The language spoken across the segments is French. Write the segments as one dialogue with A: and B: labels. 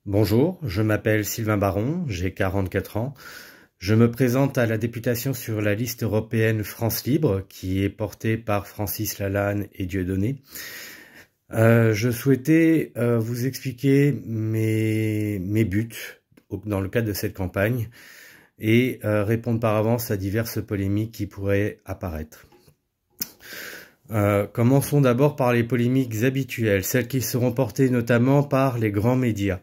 A: Bonjour, je m'appelle Sylvain Baron, j'ai 44 ans. Je me présente à la députation sur la liste européenne France Libre, qui est portée par Francis Lalanne et Dieudonné. Je souhaitais vous expliquer mes buts dans le cadre de cette campagne et répondre par avance à diverses polémiques qui pourraient apparaître. Commençons d'abord par les polémiques habituelles, celles qui seront portées notamment par les grands médias,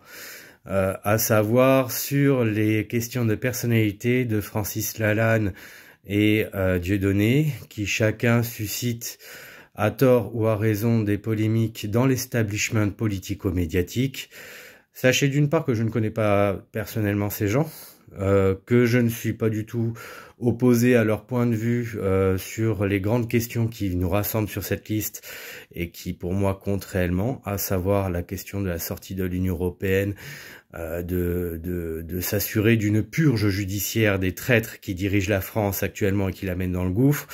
A: à savoir sur les questions de personnalité de Francis Lalanne et Dieudonné, qui chacun suscite à tort ou à raison des polémiques dans l'establishment politico-médiatique. Sachez d'une part que je ne connais pas personnellement ces gens, que je ne suis pas du tout opposé à leur point de vue sur les grandes questions qui nous rassemblent sur cette liste et qui pour moi comptent réellement, à savoir la question de la sortie de l'Union européenne, de s'assurer d'une purge judiciaire des traîtres qui dirigent la France actuellement et qui la mènent dans le gouffre,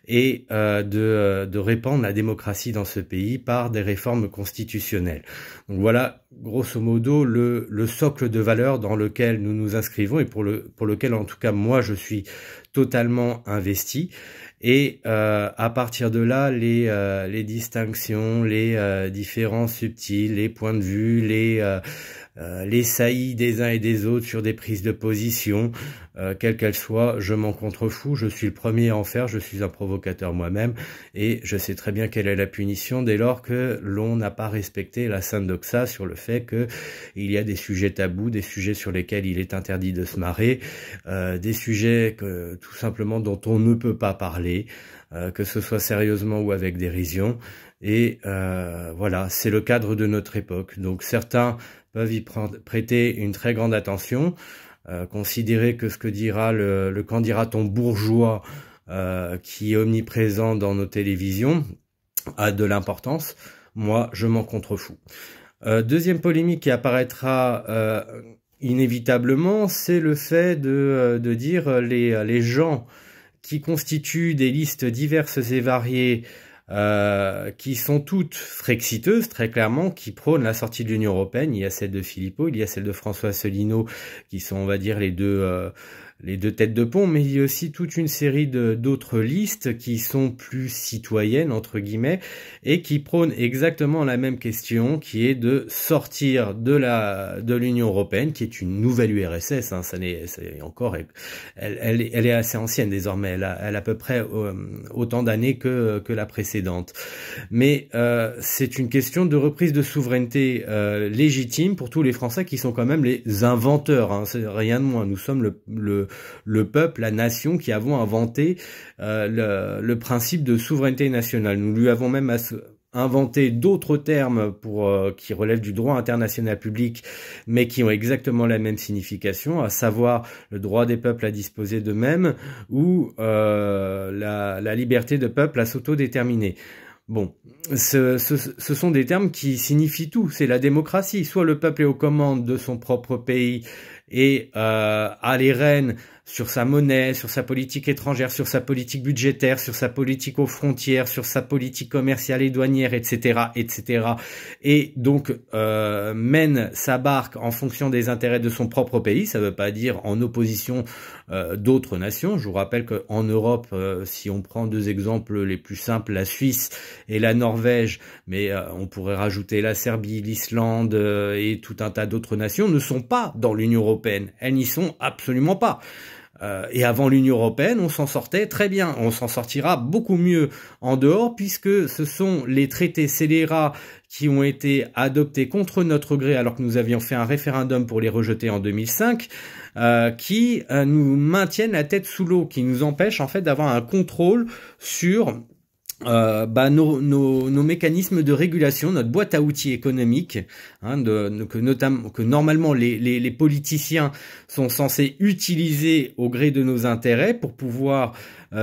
A: et de répandre la démocratie dans ce pays par des réformes constitutionnelles. Donc voilà, grosso modo, le socle de valeurs dans lequel nous nous inscrivons et pour lequel en tout cas moi je suis totalement investi. Et à partir de là, les distinctions, les différences subtiles, les points de vue, les saillies des uns et des autres sur des prises de position, quelles qu'elles soient, je m'en contrefous, je suis le premier à en faire, je suis un provocateur moi-même, et je sais très bien quelle est la punition dès lors que l'on n'a pas respecté la sainte doxa sur le fait que il y a des sujets tabous, des sujets sur lesquels il est interdit de se marrer, des sujets tout simplement dont on ne peut pas parler, que ce soit sérieusement ou avec dérision, et voilà, c'est le cadre de notre époque. Donc certains peuvent y prêter une très grande attention, considérer que ce que dira le qu'en dira-t-on bourgeois qui est omniprésent dans nos télévisions a de l'importance. Moi, je m'en contrefous. Deuxième polémique qui apparaîtra inévitablement, c'est le fait de dire les gens qui constituent des listes diverses et variées, qui sont toutes frexiteuses, très clairement, qui prônent la sortie de l'Union européenne. Il y a celle de Philippot, il y a celle de François Asselineau, qui sont, on va dire, les deux têtes de pont, mais il y a aussi toute une série d'autres listes qui sont plus citoyennes, entre guillemets, et qui prônent exactement la même question, qui est de sortir de l'Union européenne, qui est une nouvelle URSS, hein, c'est encore, elle est assez ancienne désormais, elle a à peu près autant d'années que la précédente. Mais c'est une question de reprise de souveraineté légitime pour tous les Français qui sont quand même les inventeurs, hein, c'est rien de moins. Nous sommes le peuple, la nation qui avons inventé le principe de souveraineté nationale. Nous lui avons même inventé d'autres termes qui relèvent du droit international public, mais qui ont exactement la même signification, à savoir le droit des peuples à disposer d'eux-mêmes ou la liberté de peuple à s'autodéterminer. Bon, ce sont des termes qui signifient tout, c'est la démocratie. Soit le peuple est aux commandes de son propre pays et a les rênes sur sa monnaie, sur sa politique étrangère, sur sa politique budgétaire, sur sa politique aux frontières, sur sa politique commerciale et douanière, etc., etc. Et donc mène sa barque en fonction des intérêts de son propre pays. Ça ne veut pas dire en opposition d'autres nations. Je vous rappelle qu'en Europe, si on prend deux exemples les plus simples, la Suisse et la Norvège, mais on pourrait rajouter la Serbie, l'Islande et tout un tas d'autres nations, ne sont pas dans l'Union européenne. Elles n'y sont absolument pas. Et avant l'Union européenne, on s'en sortait très bien. On s'en sortira beaucoup mieux en dehors, puisque ce sont les traités scélérats qui ont été adoptés contre notre gré, alors que nous avions fait un référendum pour les rejeter en 2005, qui nous maintiennent la tête sous l'eau, qui nous empêchent en fait d'avoir un contrôle sur nos mécanismes de régulation, notre boîte à outils économique, hein, que normalement les politiciens sont censés utiliser au gré de nos intérêts pour pouvoir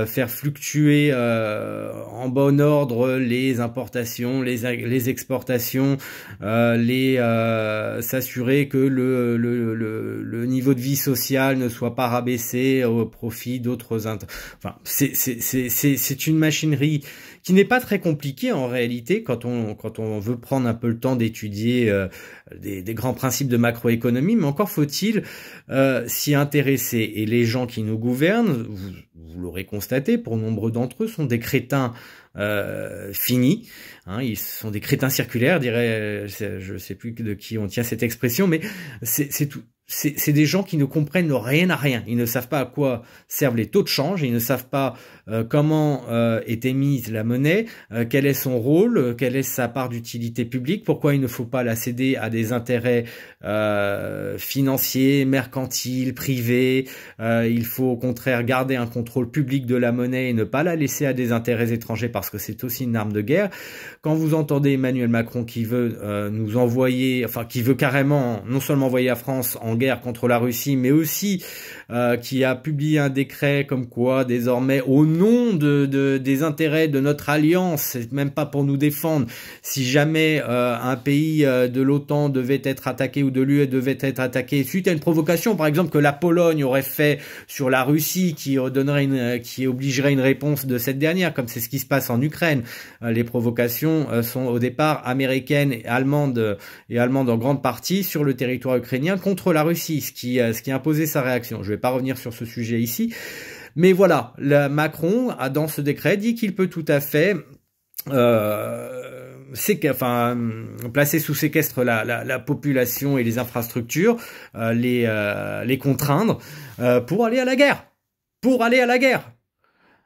A: faire fluctuer en bon ordre les importations, les exportations, s'assurer que le niveau de vie social ne soit pas rabaissé au profit d'autres. Enfin, c'est une machinerie qui n'est pas très compliqué en réalité quand on veut prendre un peu le temps d'étudier des grands principes de macroéconomie, mais encore faut-il s'y intéresser. Et les gens qui nous gouvernent, vous l'aurez constaté, pour nombre d'entre eux, sont des crétins finis, hein, ils sont des crétins circulaires, dirais, je sais plus de qui on tient cette expression, mais c'est tout. C'est des gens qui ne comprennent rien à rien. Ils ne savent pas à quoi servent les taux de change. Ils ne savent pas comment est émise la monnaie, quel est son rôle, quelle est sa part d'utilité publique, pourquoi il ne faut pas la céder à des intérêts financiers, mercantiles, privés. Il faut au contraire garder un contrôle public de la monnaie et ne pas la laisser à des intérêts étrangers parce que c'est aussi une arme de guerre. Quand vous entendez Emmanuel Macron qui veut nous envoyer, enfin qui veut carrément non seulement envoyer la France en guerre contre la Russie, mais aussi qui a publié un décret comme quoi désormais au nom des intérêts de notre alliance, c'est même pas pour nous défendre, si jamais un pays de l'OTAN devait être attaqué ou de l'UE devait être attaqué suite à une provocation, par exemple que la Pologne aurait fait sur la Russie, qui obligerait une réponse de cette dernière, comme c'est ce qui se passe en Ukraine. Les provocations sont au départ américaines et allemandes en grande partie sur le territoire ukrainien contre la Russie, ce qui a imposé sa réaction. Je vais pas revenir sur ce sujet ici, mais voilà, Macron a dans ce décret dit qu'il peut tout à fait placer sous séquestre la population et les infrastructures, les contraindre pour aller à la guerre.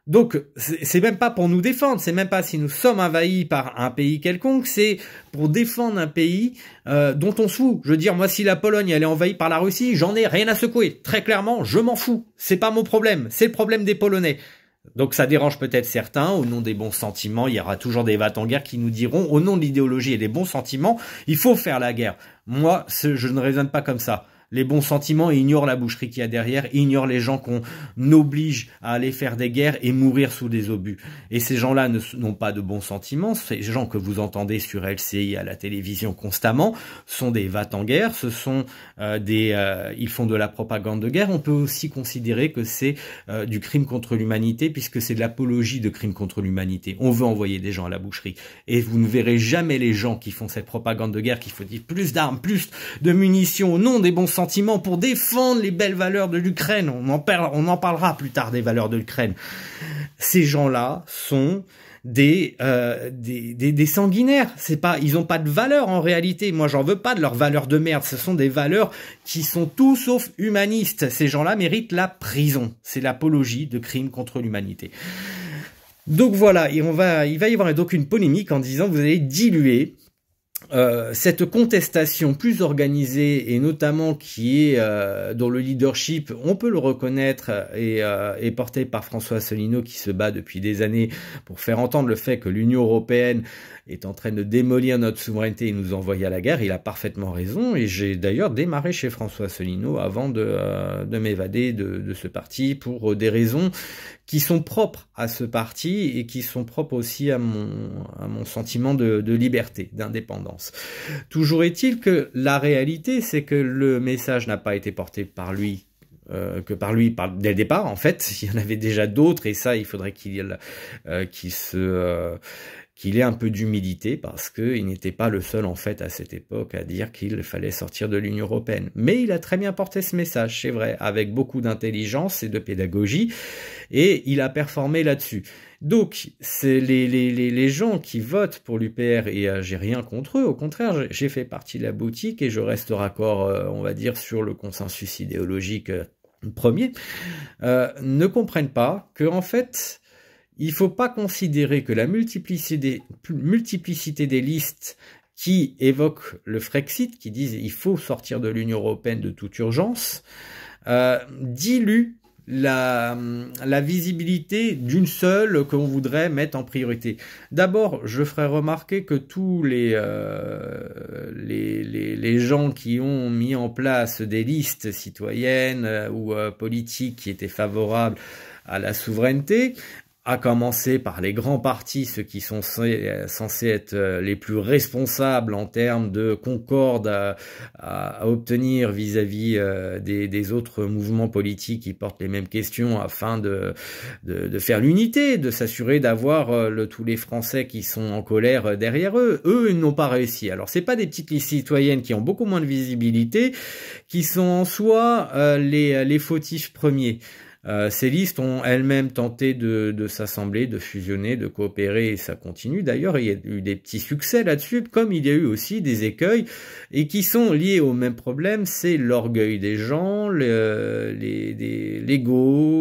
A: Donc, c'est même pas pour nous défendre, c'est même pas si nous sommes envahis par un pays quelconque, c'est pour défendre un pays dont on se fout. Je veux dire, moi, si la Pologne elle est envahie par la Russie, j'en ai rien à secouer. Très clairement, je m'en fous. C'est pas mon problème, c'est le problème des Polonais. Donc ça dérange peut-être certains, au nom des bons sentiments, il y aura toujours des va-t-en-guerre qui nous diront, au nom de l'idéologie et des bons sentiments, il faut faire la guerre. Moi, je ne raisonne pas comme ça. Les bons sentiments ignorent la boucherie qu'il y a derrière, ignorent les gens qu'on oblige à aller faire des guerres et mourir sous des obus. Et ces gens-là n'ont pas de bons sentiments. Ces gens que vous entendez sur LCI à la télévision constamment sont des va-t-en-guerre. Ce sont ils font de la propagande de guerre. On peut aussi considérer que c'est du crime contre l'humanité puisque c'est de l'apologie de crime contre l'humanité. On veut envoyer des gens à la boucherie. Et vous ne verrez jamais les gens qui font cette propagande de guerre, qui faut dire plus d'armes, plus de munitions au nom des bons sentiments pour défendre les belles valeurs de l'Ukraine. On en parlera plus tard des valeurs de l'Ukraine. Ces gens-là sont des sanguinaires. Ils ont pas de valeur en réalité. Moi, j'en veux pas de leurs valeurs de merde. Ce sont des valeurs qui sont tout sauf humanistes. Ces gens-là méritent la prison. C'est l'apologie de crimes contre l'humanité. Donc voilà, il va y avoir donc une polémique en disant que vous allez diluer cette contestation plus organisée et notamment qui est dont le leadership, on peut le reconnaître, est porté par François Asselineau qui se bat depuis des années pour faire entendre le fait que l'Union européenne est en train de démolir notre souveraineté et nous envoyer à la guerre. Il a parfaitement raison et j'ai d'ailleurs démarré chez François Asselineau avant de m'évader de ce parti pour des raisons qui sont propres à ce parti et qui sont propres aussi à mon sentiment de liberté, d'indépendance. Toujours est-il que la réalité, c'est que le message n'a pas été porté par lui, dès le départ. En fait, il y en avait déjà d'autres et ça, il faudrait qu'il ait un peu d'humilité parce qu'il n'était pas le seul en fait à cette époque à dire qu'il fallait sortir de l'Union européenne. Mais il a très bien porté ce message, c'est vrai, avec beaucoup d'intelligence et de pédagogie et il a performé là-dessus. Donc, c'est les gens qui votent pour l'UPR et j'ai rien contre eux, au contraire, j'ai fait partie de la boutique et je reste raccord, on va dire, sur le consensus idéologique premier, ne comprennent pas que en fait, il faut pas considérer que la multiplicité des listes qui évoquent le Frexit, qui disent il faut sortir de l'Union européenne de toute urgence, dilue la visibilité d'une seule qu'on voudrait mettre en priorité. D'abord, je ferai remarquer que tous les gens qui ont mis en place des listes citoyennes ou politiques qui étaient favorables à la souveraineté à commencer par les grands partis, ceux qui sont censés être les plus responsables en termes de concorde à obtenir vis-à-vis des autres mouvements politiques qui portent les mêmes questions afin de faire l'unité, de s'assurer d'avoir tous les Français qui sont en colère derrière eux. Eux, ils n'ont pas réussi. Alors, c'est pas des petites listes citoyennes qui ont beaucoup moins de visibilité, qui sont en soi les fautifs premiers. Ces listes ont elles-mêmes tenté de s'assembler, de fusionner, de coopérer, et ça continue. D'ailleurs, il y a eu des petits succès là-dessus, comme il y a eu aussi des écueils, et qui sont liés au même problème, c'est l'orgueil des gens, l'ego,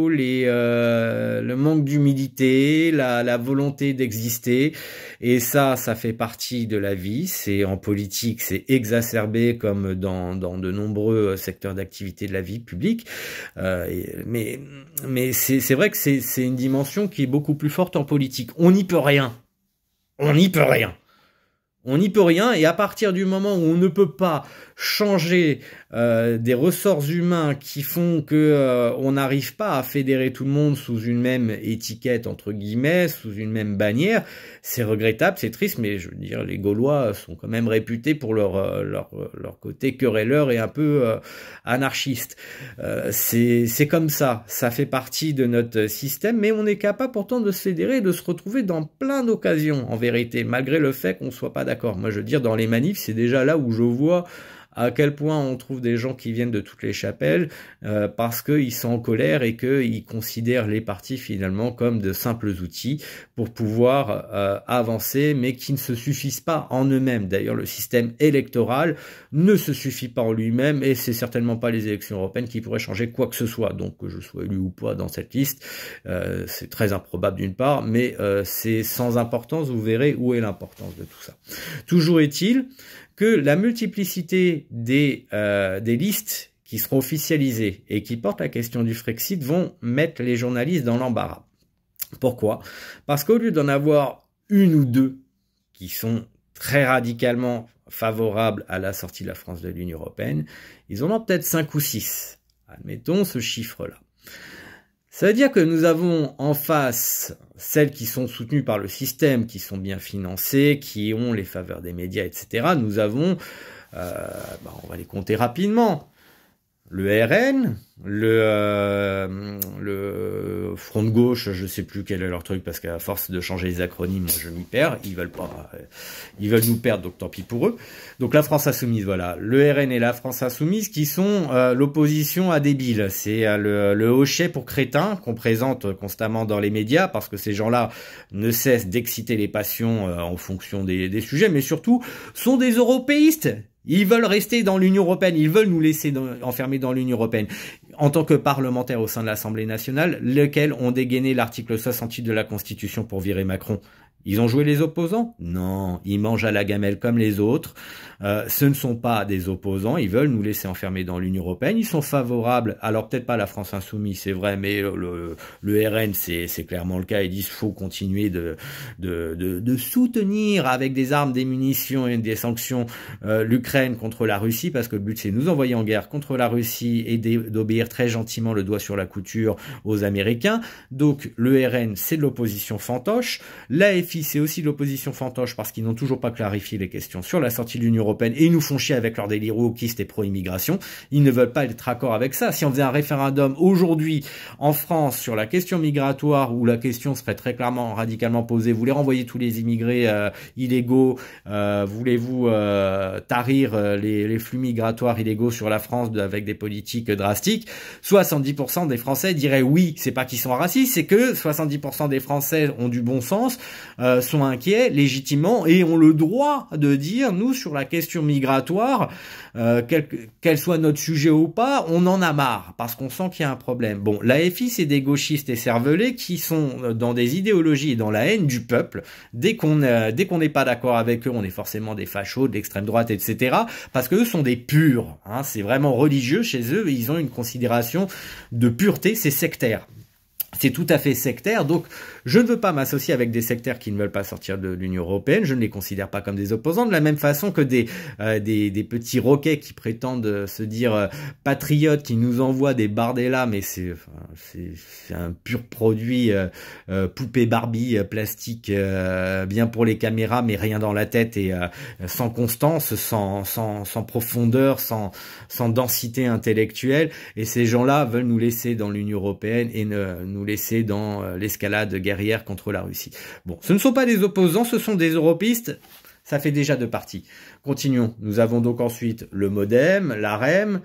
A: le manque d'humilité, la volonté d'exister, et ça fait partie de la vie. C'est en politique, c'est exacerbé comme dans de nombreux secteurs d'activité de la vie publique, mais c'est vrai que c'est une dimension qui est beaucoup plus forte en politique. On n'y peut rien. On n'y peut rien. On n'y peut rien, et à partir du moment où on ne peut pas changer des ressorts humains qui font que on n'arrive pas à fédérer tout le monde sous une même étiquette, entre guillemets, sous une même bannière, c'est regrettable, c'est triste, mais je veux dire, les Gaulois sont quand même réputés pour leur côté querelleur et un peu anarchiste. C'est comme ça fait partie de notre système, mais on est capable pourtant de se fédérer et de se retrouver dans plein d'occasions, en vérité, malgré le fait qu'on soit pas d'accord. Moi, je veux dire, dans les manifs, c'est déjà là où je vois à quel point on trouve des gens qui viennent de toutes les chapelles parce qu'ils sont en colère et qu'ils considèrent les partis finalement comme de simples outils pour pouvoir avancer, mais qui ne se suffisent pas en eux-mêmes. D'ailleurs, le système électoral ne se suffit pas en lui-même, et c'est certainement pas les élections européennes qui pourraient changer quoi que ce soit. Donc, que je sois élu ou pas dans cette liste, c'est très improbable d'une part, mais c'est sans importance. Vous verrez où est l'importance de tout ça. Toujours est-il que la multiplicité des listes qui seront officialisées et qui portent la question du Frexit vont mettre les journalistes dans l'embarras. Pourquoi? Parce qu'au lieu d'en avoir une ou deux qui sont très radicalement favorables à la sortie de la France de l'Union européenne, ils en ont peut-être 5 ou 6. Admettons ce chiffre-là. Ça veut dire que nous avons en face celles qui sont soutenues par le système, qui sont bien financées, qui ont les faveurs des médias, etc. Nous avons, on va les compter rapidement, le RN, le Front de gauche, je sais plus quel est leur truc, parce qu'à force de changer les acronymes, je m'y perds. Ils veulent nous perdre, donc tant pis pour eux. Donc la France Insoumise, voilà, le RN et la France Insoumise qui sont l'opposition à débile. C'est le hochet pour crétin qu'on présente constamment dans les médias, parce que ces gens-là ne cessent d'exciter les passions en fonction des sujets, mais surtout sont des européistes. Ils veulent rester dans l'Union européenne, ils veulent nous laisser enfermer dans l'Union européenne. En tant que parlementaires au sein de l'Assemblée nationale, lesquels ont dégainé l'article 68 de la Constitution pour virer Macron. Ils ont joué les opposants? Non, ils mangent à la gamelle comme les autres. Ce ne sont pas des opposants, ils veulent nous laisser enfermer dans l'Union européenne. Ils sont favorables, alors peut-être pas la France Insoumise, c'est vrai, mais le RN, c'est clairement le cas. Ils disent qu'il faut continuer de soutenir avec des armes, des munitions et des sanctions l'Ukraine contre la Russie, parce que le but c'est de nous envoyer en guerre contre la Russie et d'obéir très gentiment le doigt sur la couture aux Américains. Donc le RN, c'est de l'opposition fantoche. L'AFI, c'est aussi de l'opposition fantoche parce qu'ils n'ont toujours pas clarifié les questions sur la sortie de l'Union européenne et ils nous font chier avec leur délire wokiste et pro-immigration. Ils ne veulent pas être d'accord avec ça. Si on faisait un référendum aujourd'hui en France sur la question migratoire, où la question serait très clairement, radicalement posée, vous voulez renvoyer tous les immigrés illégaux, voulez-vous tarir les flux migratoires illégaux sur la France avec des politiques drastiques, 70% des Français diraient oui. C'est pas qu'ils sont racistes, c'est que 70% des Français ont du bon sens, sont inquiets légitimement et ont le droit de dire, nous, sur la question migratoire, quel soit notre sujet ou pas, on en a marre parce qu'on sent qu'il y a un problème. Bon, l'AFI, c'est des gauchistes et cervelés qui sont dans des idéologies et dans la haine du peuple. Dès qu'on n'est pas d'accord avec eux, on est forcément des fachos, de l'extrême droite, etc. Parce que eux sont des purs. Hein, c'est vraiment religieux chez eux et ils ont une considération de pureté, c'est sectaire. C'est tout à fait sectaire, donc je ne veux pas m'associer avec des sectaires qui ne veulent pas sortir de l'Union européenne, je ne les considère pas comme des opposants, de la même façon que des petits roquets qui prétendent se dire patriotes, qui nous envoient des Bardella, mais c'est un pur produit poupée Barbie, plastique, bien pour les caméras, mais rien dans la tête, et sans constance, sans profondeur, sans densité intellectuelle, et ces gens-là veulent nous laisser dans l'Union européenne et nous laisser dans l'escalade guerrière contre la Russie. Bon, ce ne sont pas des opposants, ce sont des européistes, ça fait déjà deux parties. Continuons, nous avons donc ensuite le MoDem, l'AREM,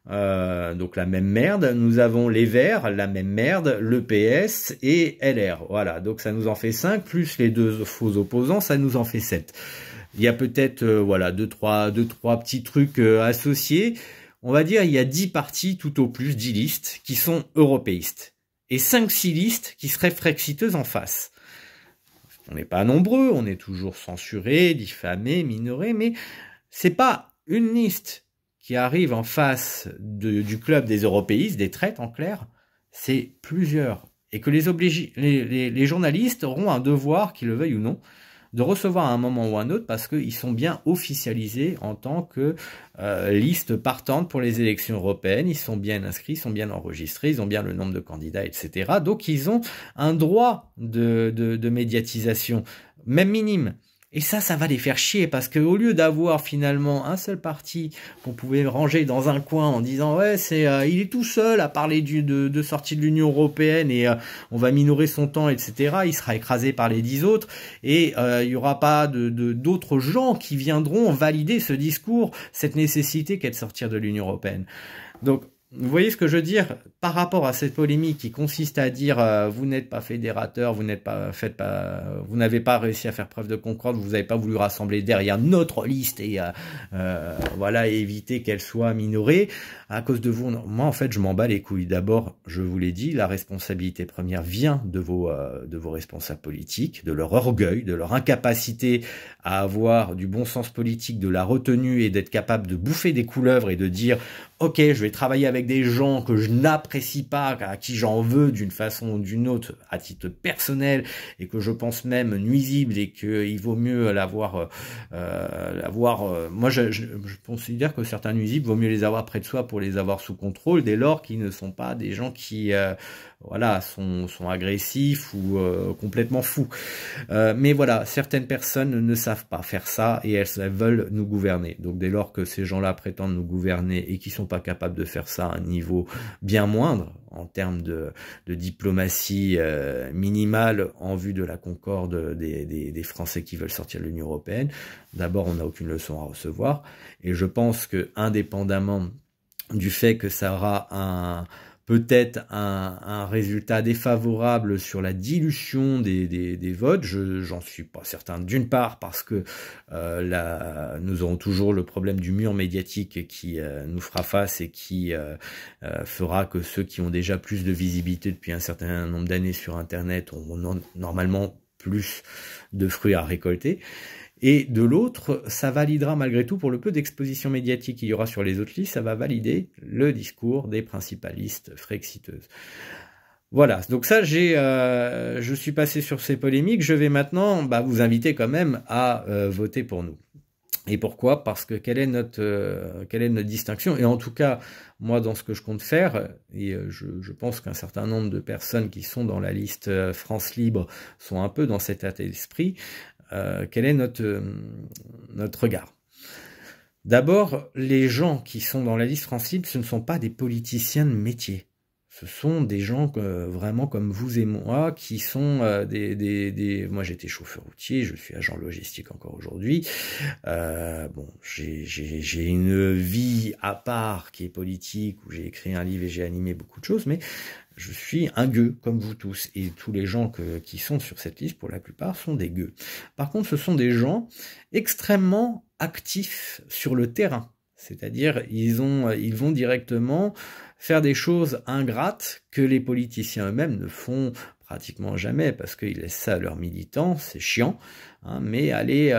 A: donc la même merde, nous avons les Verts, la même merde, le PS et LR, voilà, donc ça nous en fait 5, plus les deux faux opposants, ça nous en fait 7. Il y a peut-être, voilà, deux, trois petits trucs associés. On va dire il y a 10 partis, tout au plus 10 listes, qui sont européistes. Et 5-6 listes qui seraient frexiteuses en face. On n'est pas nombreux, on est toujours censurés, diffamés, minorés, mais c'est pas une liste qui arrive en face du club des européistes, des traites en clair, c'est plusieurs. Et que les journalistes auront un devoir, qu'ils le veuillent ou non, de recevoir à un moment ou à un autre, parce qu'ils sont bien officialisés en tant que liste partante pour les élections européennes, ils sont bien inscrits, ils sont bien enregistrés, ils ont bien le nombre de candidats, etc. Donc ils ont un droit de médiatisation, même minime. Et ça va les faire chier, parce que au lieu d'avoir finalement un seul parti qu'on pouvait ranger dans un coin en disant ouais il est tout seul à parler de sortie de l'Union européenne et on va minorer son temps, etc. Il sera écrasé par les 10 autres et il y aura pas d'autres gens qui viendront valider ce discours, cette nécessité qu'est de sortir de l'Union européenne. Donc vous voyez ce que je veux dire par rapport à cette polémique qui consiste à dire vous n'êtes pas fédérateur, vous n'avez pas réussi à faire preuve de concorde, vous n'avez pas voulu rassembler derrière notre liste et voilà, et éviter qu'elle soit minorée à cause de vous. Moi en fait je m'en bats les couilles. D'abord, je vous l'ai dit, la responsabilité première vient de vos responsables politiques, de leur orgueil, de leur incapacité à avoir du bon sens politique, de la retenue et d'être capable de bouffer des couleuvres et de dire ok, je vais travailler avec des gens que je n'apprécie pas, à qui j'en veux d'une façon ou d'une autre, à titre personnel, et que je pense même nuisible, et qu'il vaut mieux l'avoir. Moi, je considère que certains nuisibles, vaut mieux les avoir près de soi pour les avoir sous contrôle, dès lors qu'ils ne sont pas des gens qui voilà, sont agressifs ou complètement fous. Mais voilà, certaines personnes ne savent pas faire ça et elles veulent nous gouverner. Donc dès lors que ces gens-là prétendent nous gouverner et qui sont pas capables de faire ça à un niveau bien moindre en termes de diplomatie minimale en vue de la concorde des Français qui veulent sortir de l'Union européenne, d'abord on n'a aucune leçon à recevoir. Et je pense que indépendamment du fait que ça aura peut-être un résultat défavorable sur la dilution des votes, j'en suis pas certain. D'une part parce que nous aurons toujours le problème du mur médiatique qui nous fera face et qui fera que ceux qui ont déjà plus de visibilité depuis un certain nombre d'années sur Internet auront normalement plus de fruits à récolter. Et de l'autre, ça validera malgré tout, pour le peu d'exposition médiatique qu'il y aura sur les autres listes, ça va valider le discours des principalistes frexiteuses. Voilà, donc ça, je suis passé sur ces polémiques. Je vais maintenant vous inviter quand même à voter pour nous. Et pourquoi? Parce que quelle est notre distinction? Et en tout cas, moi, dans ce que je compte faire, et je pense qu'un certain nombre de personnes qui sont dans la liste France Libre sont un peu dans cet état d'esprit. Quel est notre regard? D'abord, les gens qui sont dans la liste France Libre, ce ne sont pas des politiciens de métier. Ce sont des gens vraiment comme vous et moi, qui sont moi j'étais chauffeur routier, je suis agent logistique encore aujourd'hui. Bon, j'ai une vie à part qui est politique, où j'ai écrit un livre et j'ai animé beaucoup de choses, mais je suis un gueux, comme vous tous, et tous les gens qui sont sur cette liste, pour la plupart, sont des gueux. Par contre, ce sont des gens extrêmement actifs sur le terrain, c'est-à-dire ils vont directement faire des choses ingrates que les politiciens eux-mêmes ne font pratiquement jamais parce qu'ils laissent ça à leurs militants, c'est chiant, hein, mais aller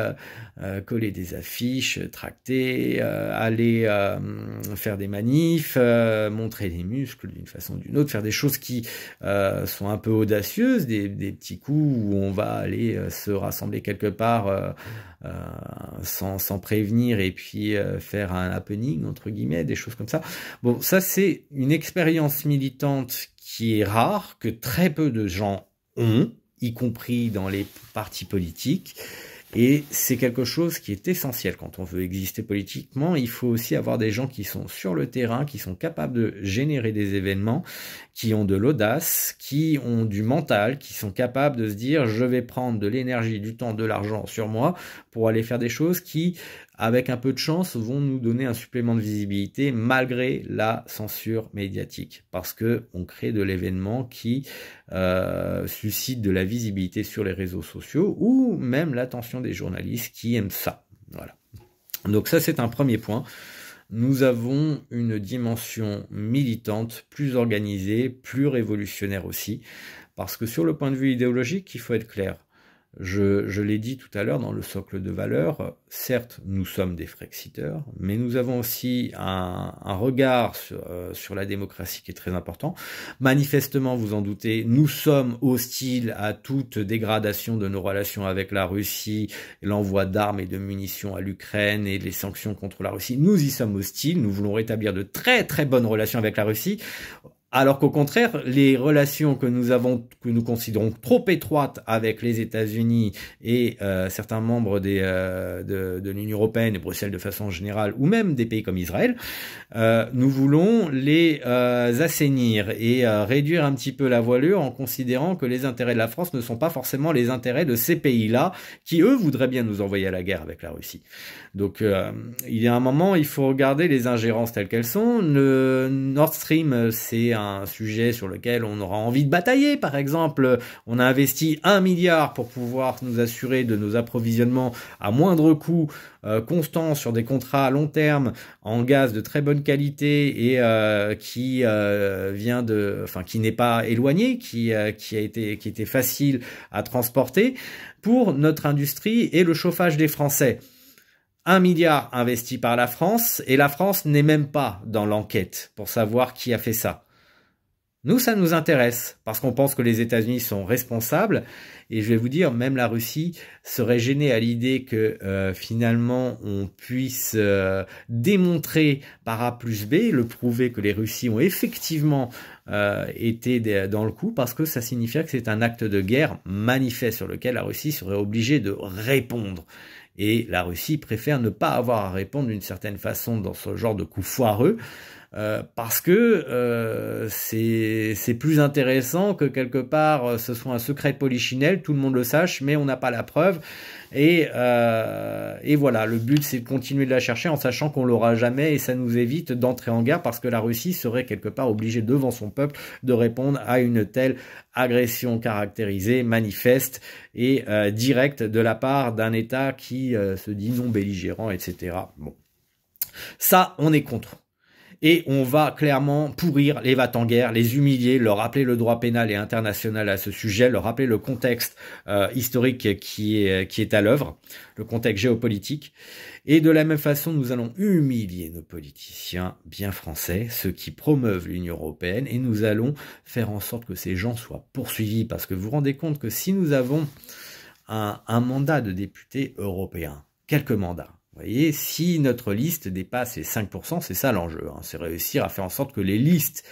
A: coller des affiches, tracter, aller faire des manifs, montrer des muscles d'une façon ou d'une autre, faire des choses qui sont un peu audacieuses, des petits coups où on va aller se rassembler quelque part sans prévenir et puis faire un happening entre guillemets, des choses comme ça. Bon, ça c'est une expérience militante qui est rare, que très peu de gens ont, y compris dans les partis politiques. Et c'est quelque chose qui est essentiel quand on veut exister politiquement. Il faut aussi avoir des gens qui sont sur le terrain, qui sont capables de générer des événements, qui ont de l'audace, qui ont du mental, qui sont capables de se dire je vais prendre de l'énergie, du temps, de l'argent sur moi pour aller faire des choses qui, avec un peu de chance, vont nous donner un supplément de visibilité malgré la censure médiatique. Parce que on crée de l'événement qui suscite de la visibilité sur les réseaux sociaux ou même l'attention des journalistes qui aiment ça. Voilà. Donc ça, c'est un premier point. Nous avons une dimension militante plus organisée, plus révolutionnaire aussi, parce que sur le point de vue idéologique, il faut être clair. Je l'ai dit tout à l'heure dans le socle de valeurs, certes nous sommes des Frexiteurs, mais nous avons aussi un regard sur la démocratie qui est très important. Manifestement, vous en doutez, nous sommes hostiles à toute dégradation de nos relations avec la Russie, l'envoi d'armes et de munitions à l'Ukraine et les sanctions contre la Russie. Nous y sommes hostiles, nous voulons rétablir de très très bonnes relations avec la Russie. Alors qu'au contraire, les relations que nous avons, que nous considérons trop étroites avec les États-Unis et certains membres de l'Union européenne et Bruxelles de façon générale, ou même des pays comme Israël, nous voulons les assainir et réduire un petit peu la voilure en considérant que les intérêts de la France ne sont pas forcément les intérêts de ces pays-là, qui eux voudraient bien nous envoyer à la guerre avec la Russie. Donc il y a un moment, il faut regarder les ingérences telles qu'elles sont. Le Nord Stream, c'est un sujet sur lequel on aura envie de batailler. Par exemple, on a investi 1 milliard pour pouvoir nous assurer de nos approvisionnements à moindre coût, constant sur des contrats à long terme en gaz de très bonne qualité et qui vient qui n'est pas éloigné, qui était facile à transporter pour notre industrie et le chauffage des Français. 1 milliard investi par la France, et la France n'est même pas dans l'enquête pour savoir qui a fait ça. Nous, ça nous intéresse, parce qu'on pense que les États-Unis sont responsables, et je vais vous dire, même la Russie serait gênée à l'idée que finalement on puisse démontrer par A plus B, le prouver que les Russes ont effectivement été dans le coup, parce que ça signifie que c'est un acte de guerre manifeste sur lequel la Russie serait obligée de répondre. Et la Russie préfère ne pas avoir à répondre d'une certaine façon dans ce genre de coup foireux, parce que c'est plus intéressant que quelque part ce soit un secret de polichinelle, tout le monde le sache, mais on n'a pas la preuve. Et voilà, le but c'est de continuer de la chercher en sachant qu'on l'aura jamais, et ça nous évite d'entrer en guerre parce que la Russie serait quelque part obligée devant son peuple de répondre à une telle agression caractérisée, manifeste et directe de la part d'un État qui se dit non belligérant, etc. Bon, ça on est contre. Et on va clairement pourrir les va-t-en-guerre, les humilier, leur rappeler le droit pénal et international à ce sujet, leur rappeler le contexte historique qui est à l'œuvre, le contexte géopolitique. Et de la même façon, nous allons humilier nos politiciens bien français, ceux qui promeuvent l'Union européenne, et nous allons faire en sorte que ces gens soient poursuivis. Parce que vous vous rendez compte que si nous avons un mandat de député européen, quelques mandats, vous voyez, si notre liste dépasse les 5%, c'est ça l'enjeu, hein, c'est réussir à faire en sorte que les listes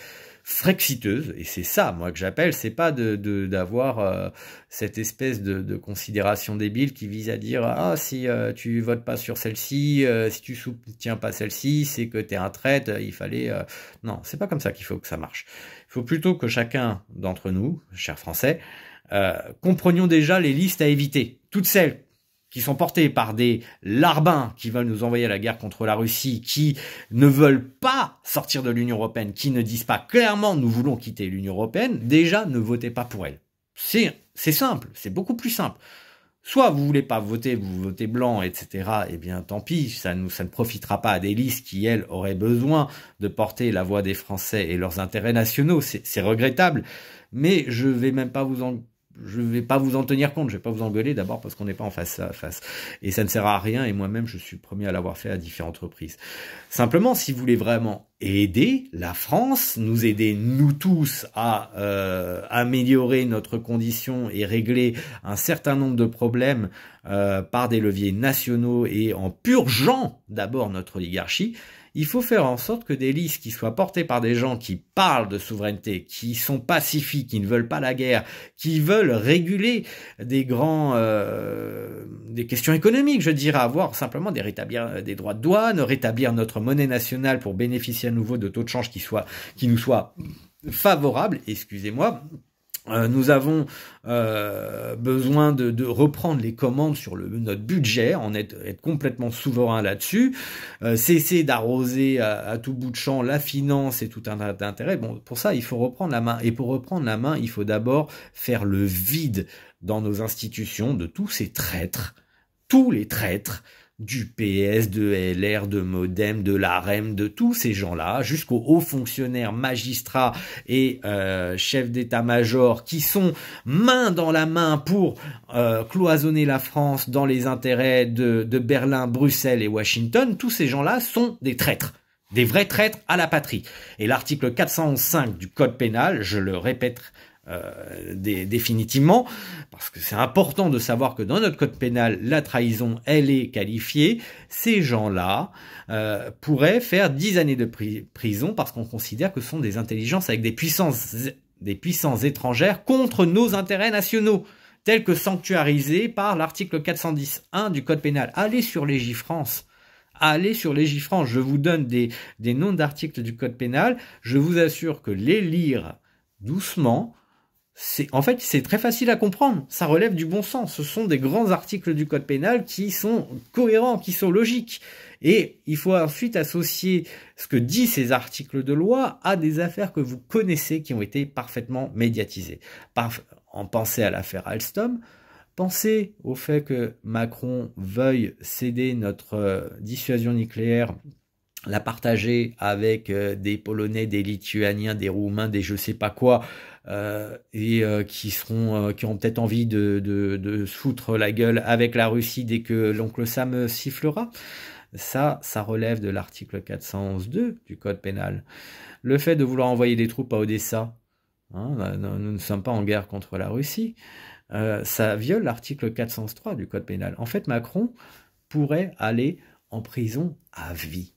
A: frexiteuses, et c'est ça moi que j'appelle, c'est pas d'avoir cette espèce de considération débile qui vise à dire ah si tu votes pas sur celle-ci, si tu soutiens pas celle-ci, c'est que t'es un traître, il fallait non, c'est pas comme ça qu'il faut que ça marche. Il faut plutôt que chacun d'entre nous, chers Français, comprenions déjà les listes à éviter, toutes celles qui sont portés par des larbins qui veulent nous envoyer à la guerre contre la Russie, qui ne veulent pas sortir de l'Union européenne, qui ne disent pas clairement nous voulons quitter l'Union européenne, déjà ne votez pas pour elle. C'est simple, c'est beaucoup plus simple. Soit vous voulez pas voter, vous votez blanc, etc. Eh bien, tant pis, ça ne profitera pas à des listes qui, elles, auraient besoin de porter la voix des Français et leurs intérêts nationaux. C'est regrettable, mais je vais pas vous en tenir compte, je vais pas vous engueuler d'abord parce qu'on n'est pas en face à face. Et ça ne sert à rien, et moi-même, je suis le premier à l'avoir fait à différentes reprises. Simplement, si vous voulez vraiment aider la France, nous aider, nous tous, à améliorer notre condition et régler un certain nombre de problèmes par des leviers nationaux et en purgeant d'abord notre oligarchie, il faut faire en sorte que des listes qui soient portées par des gens qui parlent de souveraineté, qui sont pacifiques, qui ne veulent pas la guerre, qui veulent réguler des questions économiques, je dirais, avoir simplement rétablir des droits de douane, rétablir notre monnaie nationale pour bénéficier à nouveau de taux de change qui nous soient favorables, excusez-moi. Nous avons besoin de reprendre les commandes sur notre budget, être complètement souverain là-dessus, cesser d'arroser à tout bout de champ la finance et tout un tas d'intérêts. Bon, pour ça, il faut reprendre la main. Et pour reprendre la main, il faut d'abord faire le vide dans nos institutions de tous ces traîtres, tous les traîtres, du PS, de LR, de Modem, de l'AREM, de tous ces gens-là, jusqu'aux hauts fonctionnaires, magistrats et chefs d'état-major qui sont main dans la main pour cloisonner la France dans les intérêts de Berlin, Bruxelles et Washington. Tous ces gens-là sont des traîtres. Des vrais traîtres à la patrie. Et l'article 411.5 du Code pénal, je le répète définitivement, parce que c'est important de savoir que dans notre code pénal, la trahison, elle est qualifiée. Ces gens-là pourraient faire 10 années de prison parce qu'on considère que ce sont des intelligences avec des puissances étrangères contre nos intérêts nationaux, tels que sanctuarisés par l'article 410.1 du code pénal. Allez sur Légifrance. Allez sur Légifrance. Je vous donne des noms d'articles du code pénal. Je vous assure que les lire doucement, en fait, c'est très facile à comprendre. Ça relève du bon sens. Ce sont des grands articles du code pénal qui sont cohérents, qui sont logiques. Et il faut ensuite associer ce que disent ces articles de loi à des affaires que vous connaissez qui ont été parfaitement médiatisées. Pensez à l'affaire Alstom. Pensez au fait que Macron veuille céder notre dissuasion nucléaire, la partager avec des Polonais, des Lituaniens, des Roumains, des je sais pas quoi, qui ont peut-être envie de se foutre la gueule avec la Russie dès que l'oncle Sam sifflera. Ça relève de l'article 411.2 du code pénal. Le fait de vouloir envoyer des troupes à Odessa, hein, nous ne sommes pas en guerre contre la Russie, ça viole l'article 403 du code pénal. En fait, Macron pourrait aller en prison à vie.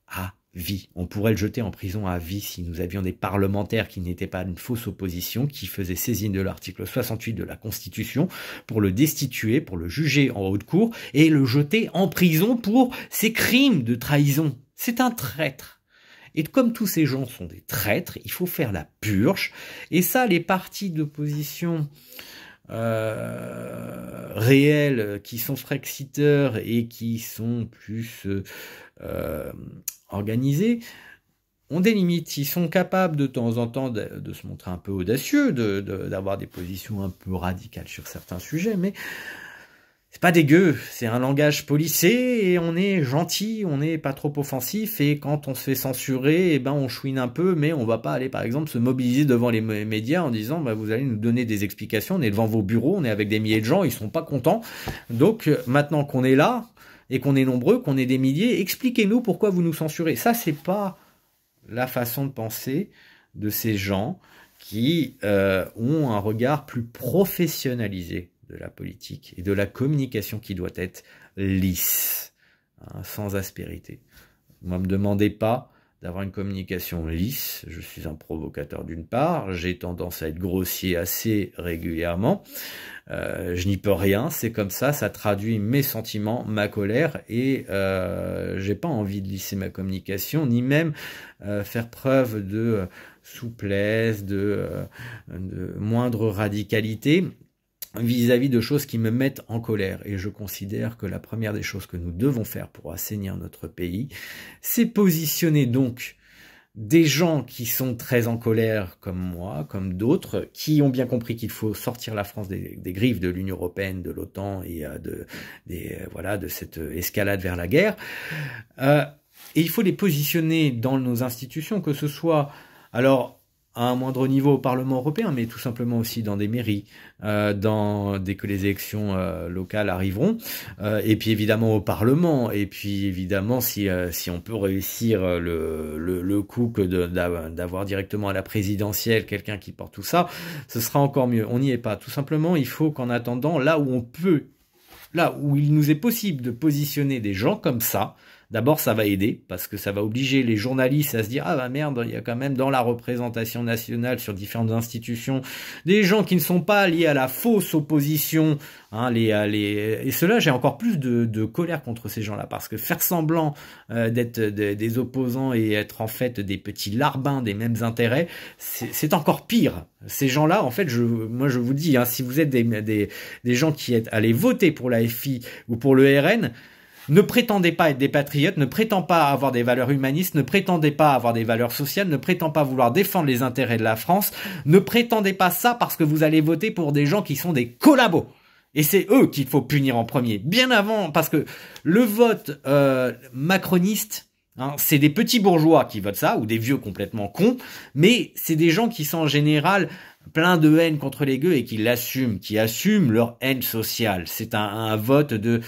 A: À vie. On pourrait le jeter en prison à vie si nous avions des parlementaires qui n'étaient pas une fausse opposition, qui faisaient saisine de l'article 68 de la Constitution pour le destituer, pour le juger en haute cour et le jeter en prison pour ses crimes de trahison. C'est un traître. Et comme tous ces gens sont des traîtres, il faut faire la purge. Et ça, les partis d'opposition réels qui sont frexiteurs et qui sont plus organisés ont des limites. Ils sont capables de temps en temps de se montrer un peu audacieux, d'avoir des positions un peu radicales sur certains sujets, mais c'est pas dégueu, c'est un langage policé et on est gentil, on n'est pas trop offensif et quand on se fait censurer, eh ben on chouine un peu, mais on va pas aller par exemple se mobiliser devant les médias en disant bah, vous allez nous donner des explications, on est devant vos bureaux, on est avec des milliers de gens, ils sont pas contents. Donc maintenant qu'on est là et qu'on est nombreux, qu'on est des milliers, expliquez-nous pourquoi vous nous censurez. Ça c'est pas la façon de penser de ces gens qui ont un regard plus professionnalisé de la politique et de la communication qui doit être lisse, hein, sans aspérité. Ne me demandez pas d'avoir une communication lisse, je suis un provocateur d'une part, j'ai tendance à être grossier assez régulièrement, je n'y peux rien, c'est comme ça traduit mes sentiments, ma colère, et j'ai pas envie de lisser ma communication, ni même faire preuve de souplesse, de moindre radicalité, vis-à-vis de choses qui me mettent en colère. Et je considère que la première des choses que nous devons faire pour assainir notre pays, c'est positionner donc des gens qui sont très en colère comme moi, comme d'autres, qui ont bien compris qu'il faut sortir la France des griffes de l'Union européenne, de l'OTAN et de cette escalade vers la guerre. Et il faut les positionner dans nos institutions, que ce soit alors à un moindre niveau au Parlement européen, mais tout simplement aussi dans des mairies, dès que les élections locales arriveront, et puis évidemment au Parlement, et puis évidemment si on peut réussir le coup que d'avoir directement à la présidentielle quelqu'un qui porte tout ça, ce sera encore mieux. On n'y est pas. Tout simplement, il faut qu'en attendant, là où il nous est possible de positionner des gens comme ça, d'abord, ça va aider, parce que ça va obliger les journalistes à se dire « Ah bah merde, il y a quand même dans la représentation nationale sur différentes institutions des gens qui ne sont pas liés à la fausse opposition. » Et cela, j'ai encore plus de colère contre ces gens-là, parce que faire semblant d'être des opposants et être en fait des petits larbins des mêmes intérêts, c'est encore pire. Ces gens-là, en fait, moi je vous dis, si vous êtes des gens qui êtes allés voter pour la FI ou pour le RN, ne prétendez pas être des patriotes, ne prétendez pas avoir des valeurs humanistes, ne prétendez pas avoir des valeurs sociales, ne prétendez pas vouloir défendre les intérêts de la France, ne prétendez pas ça parce que vous allez voter pour des gens qui sont des collabos. Et c'est eux qu'il faut punir en premier, bien avant, parce que le vote macroniste, c'est des petits bourgeois qui votent ça, ou des vieux complètement cons, mais c'est des gens qui sont en général plein de haine contre les gueux et qui assument leur haine sociale. C'est un vote de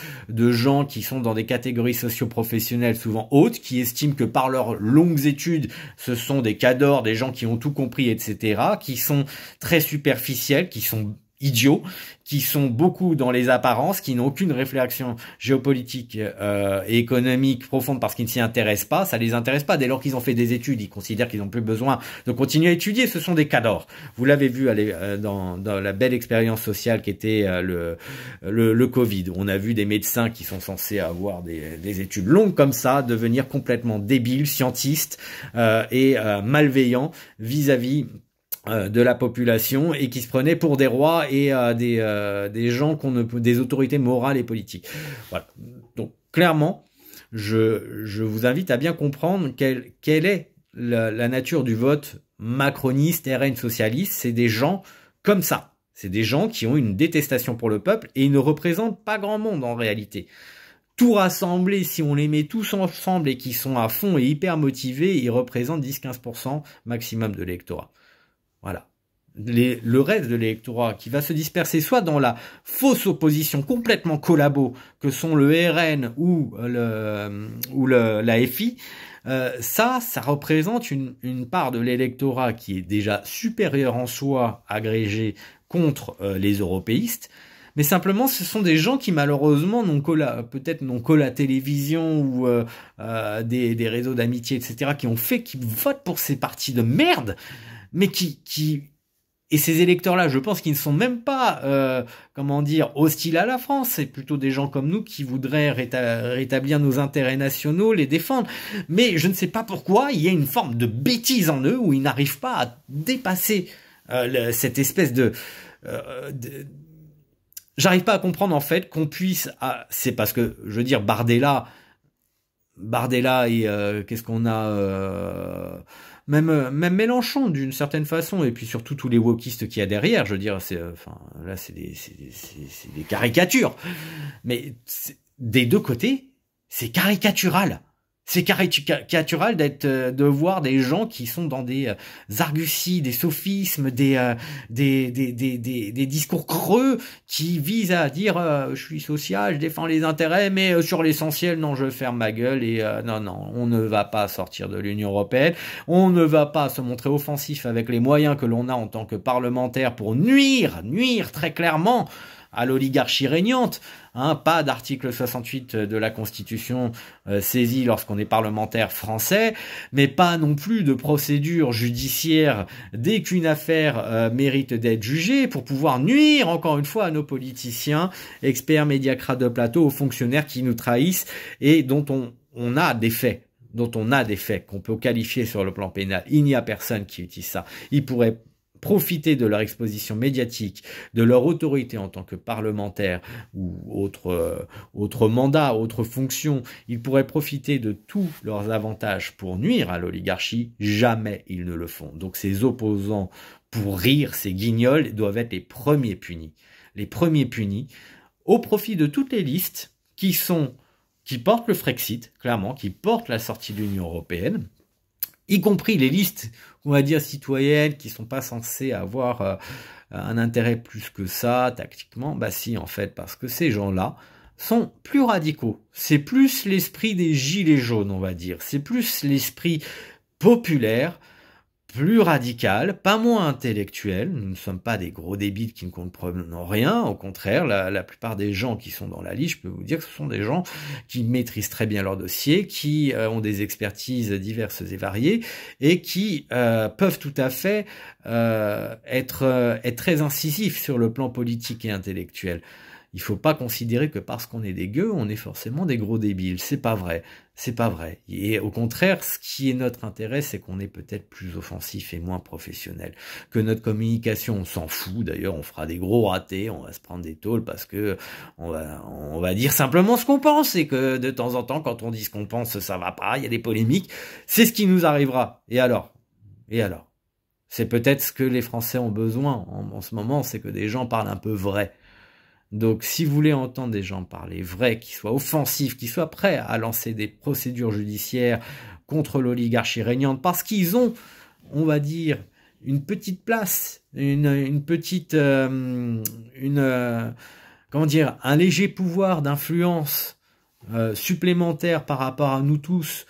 A: gens qui sont dans des catégories socio-professionnelles souvent hautes, qui estiment que par leurs longues études, ce sont des cadors, des gens qui ont tout compris, etc., qui sont très superficiels, qui sont idiots, qui sont beaucoup dans les apparences, qui n'ont aucune réflexion géopolitique et économique profonde parce qu'ils ne s'y intéressent pas. Ça les intéresse pas. Dès lors qu'ils ont fait des études, ils considèrent qu'ils n'ont plus besoin de continuer à étudier. Ce sont des cadors. Vous l'avez vu dans la belle expérience sociale qui était le Covid. On a vu des médecins qui sont censés avoir des études longues comme ça devenir complètement débiles, scientistes et malveillants vis-à-vis de la population et qui se prenaient pour des rois et des gens des autorités morales et politiques. Voilà. Donc clairement, je vous invite à bien comprendre quelle est la nature du vote macroniste, RN socialiste. C'est des gens comme ça. C'est des gens qui ont une détestation pour le peuple et ils ne représentent pas grand monde en réalité. Tout rassemblé, si on les met tous ensemble et qui sont à fond et hyper motivés, ils représentent 10-15% maximum de l'électorat. Voilà. Le reste de l'électorat qui va se disperser soit dans la fausse opposition complètement collabo que sont le RN ou la FI, ça représente une part de l'électorat qui est déjà supérieure en soi, agrégée contre les européistes. Mais simplement, ce sont des gens qui malheureusement peut-être n'ont que la télévision ou des réseaux d'amitié, etc., qui votent pour ces partis de merde, mais et ces électeurs-là, je pense qu'ils ne sont même pas, hostiles à la France. C'est plutôt des gens comme nous qui voudraient rétablir nos intérêts nationaux, les défendre. Mais je ne sais pas pourquoi, il y a une forme de bêtise en eux où ils n'arrivent pas à dépasser cette espèce J'arrive pas à comprendre en fait qu'on puisse... c'est parce que, je veux dire, Bardella et qu'est-ce qu'on a... Même Mélenchon d'une certaine façon, et puis surtout tous les wokistes qu'il y a derrière, je veux dire, c'est des caricatures. Mais des deux côtés, c'est caricatural. C'est caricatural de voir des gens qui sont dans des arguties, des sophismes, des discours creux qui visent à dire je suis social, je défends les intérêts, mais sur l'essentiel, non, je ferme ma gueule et non, on ne va pas sortir de l'Union européenne, on ne va pas se montrer offensif avec les moyens que l'on a en tant que parlementaire pour nuire très clairement à l'oligarchie régnante, pas d'article 68 de la Constitution saisi lorsqu'on est parlementaire français, mais pas non plus de procédure judiciaire dès qu'une affaire mérite d'être jugée pour pouvoir nuire encore une fois à nos politiciens, experts, médiacrates de plateau, aux fonctionnaires qui nous trahissent et dont on a des faits qu'on peut qualifier sur le plan pénal. Il n'y a personne qui utilise ça. Il pourrait profiter de leur exposition médiatique, de leur autorité en tant que parlementaire ou autre mandat, autre fonction, ils pourraient profiter de tous leurs avantages pour nuire à l'oligarchie, jamais ils ne le font. Donc ces opposants, pour rire, ces guignols, doivent être les premiers punis. Les premiers punis, au profit de toutes les listes qui portent le Frexit, clairement, qui portent la sortie de l'Union européenne, y compris les listes, on va dire, citoyennes, qui sont pas censées avoir un intérêt plus que ça, tactiquement. Bah si, en fait, parce que ces gens-là sont plus radicaux. C'est plus l'esprit des gilets jaunes, on va dire. C'est plus l'esprit populaire, plus radical, pas moins intellectuel. Nous ne sommes pas des gros débiles qui ne comprennent rien. Au contraire, la plupart des gens qui sont dans la liste, je peux vous dire que ce sont des gens qui maîtrisent très bien leur dossier, qui ont des expertises diverses et variées, et qui peuvent tout à fait être très incisifs sur le plan politique et intellectuel. Il faut pas considérer que parce qu'on est des gueux, on est forcément des gros débiles. C'est pas vrai. C'est pas vrai. Et au contraire, ce qui est notre intérêt, c'est qu'on est peut-être plus offensif et moins professionnel. Que notre communication, on s'en fout. D'ailleurs, on fera des gros ratés, on va se prendre des tôles parce que on va dire simplement ce qu'on pense et que de temps en temps, quand on dit ce qu'on pense, ça va pas, il y a des polémiques. C'est ce qui nous arrivera. Et alors? C'est peut-être ce que les Français ont besoin en ce moment, c'est que des gens parlent un peu vrai. Donc, si vous voulez entendre des gens parler vrai, qui soient offensifs, qui soient prêts à lancer des procédures judiciaires contre l'oligarchie régnante, parce qu'ils ont, on va dire, une petite place, comment dire, un léger pouvoir d'influence supplémentaire par rapport à nous tous,